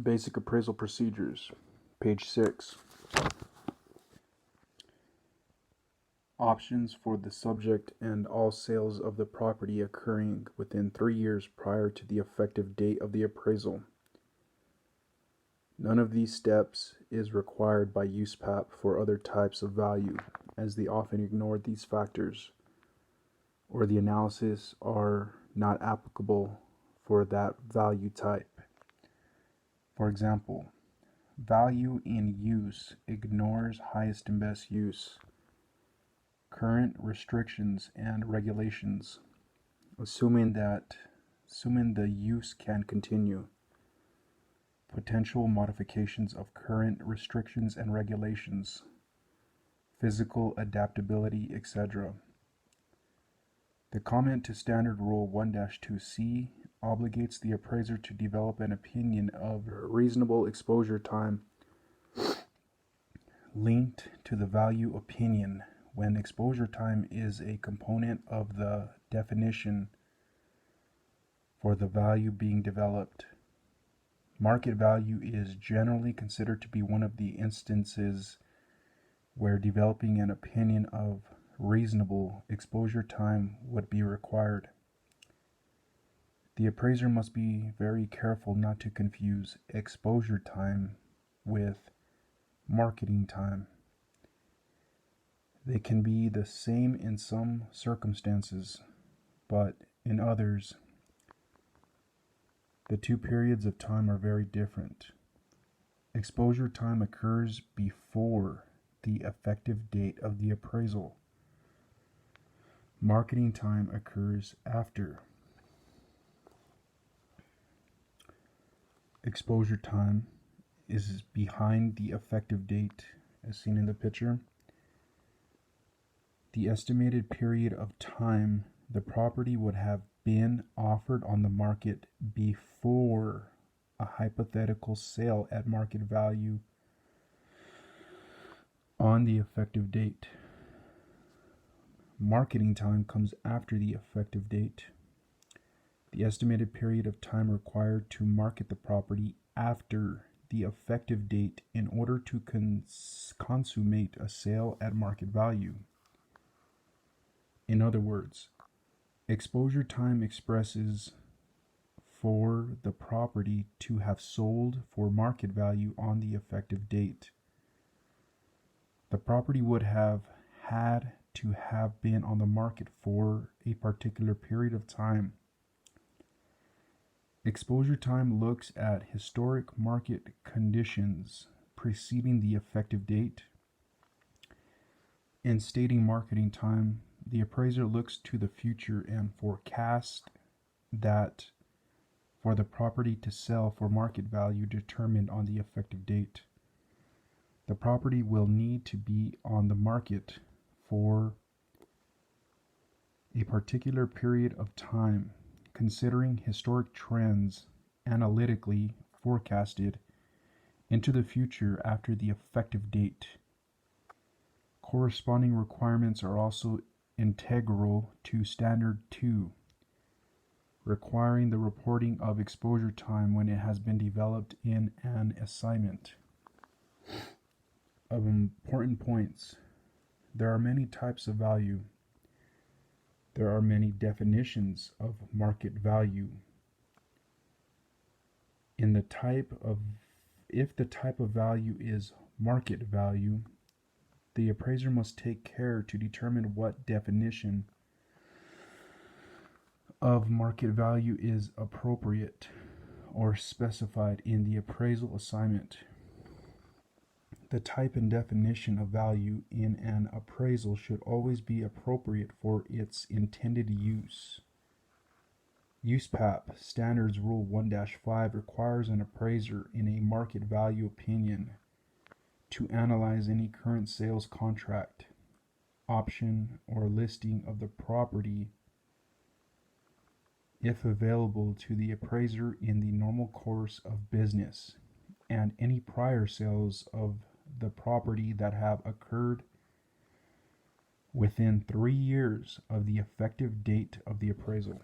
Basic appraisal procedures, page 6. Options for the subject and all sales of the property occurring within 3 years prior to the effective date of the appraisal. None of these steps is required by USPAP for other types of value, as they often ignore these factors, or the analysis are not applicable for that value type. For example, value in use ignores highest and best use, current restrictions and regulations, assuming the use can continue, potential modifications of current restrictions and regulations, physical adaptability, etc. The comment to Standard Rule 1-2C obligates the appraiser to develop an opinion of reasonable exposure time linked to the value opinion when exposure time is a component of the definition for the value being developed. Market value is generally considered to be one of the instances where developing an opinion of reasonable exposure time would be required. The appraiser must be very careful not to confuse exposure time with marketing time. They can be the same in some circumstances, but in others, the two periods of time are very different. Exposure time occurs before the effective date of the appraisal. Marketing time occurs after. Exposure time is behind the effective date, as seen in the picture. The estimated period of time the property would have been offered on the market before a hypothetical sale at market value on the effective date. Marketing time comes after the effective date. The estimated period of time required to market the property after the effective date in order to consummate a sale at market value. In other words, exposure time expresses for the property to have sold for market value on the effective date. The property would have had to have been on the market for a particular period of time. Exposure time looks at historic market conditions preceding the effective date. In stating marketing time, the appraiser looks to the future and forecasts that for the property to sell for market value determined on the effective date, the property will need to be on the market for a particular period of time, considering historic trends analytically forecasted into the future after the effective date. Corresponding requirements are also integral to Standard 2, requiring the reporting of exposure time when it has been developed in an assignment. Of important points, there are many types of value. There are many definitions of market value. If the type of value is market value, the appraiser must take care to determine what definition of market value is appropriate or specified in the appraisal assignment. The type and definition of value in an appraisal should always be appropriate for its intended use. USPAP Standards Rule 1-5 requires an appraiser in a market value opinion to analyze any current sales contract, option, or listing of the property if available to the appraiser in the normal course of business, and any prior sales of the property that have occurred within 3 years of the effective date of the appraisal.